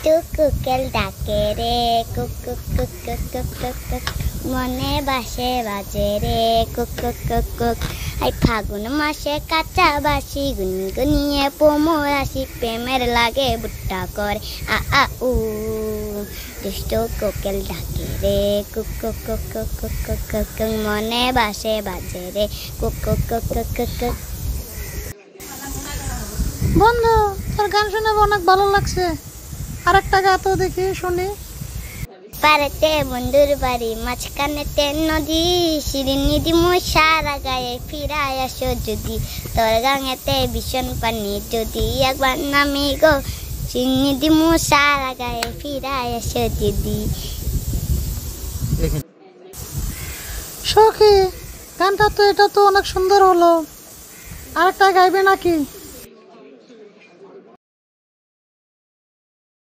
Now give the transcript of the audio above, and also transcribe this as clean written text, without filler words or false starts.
দুষ্টু কোকিল ডাকে রে cook cook cook cook cook cook cook, মনে বাসে বাজে রে কুক কুক কুক কুক। এই ফাগুন মাসে কাঁচা বাসি গুনগুনিয়ে পোমর আসি, প্রেমের লাগে বুট্টা করে আ আ উ। দুষ্টু কোকিল ডাকে রে cook cook cook cook cook cook cook cook, মনে বাসে বাজে রে cook cook cook cook cook cook. বন্ধু, তোর গান শুনে অনেক ভালো লাগছে, আরেকটা গা তো দেখি শুনি। পারেতে বন্ধুর বাড়ি, মাঝখানেতে নদী, শিরিনি দিমু সারা গায়ে ফিরায় আসো যদি, তোর গাঙেতে ভীষণ পানি যদি একবার নামি গো, শিরিনি দিমু সারা গায়ে ফিরায় আসো যদি। সখী, গানটা তো এটা তো অনেক সুন্দর হলো, আরেকটা গাইবে নাকি?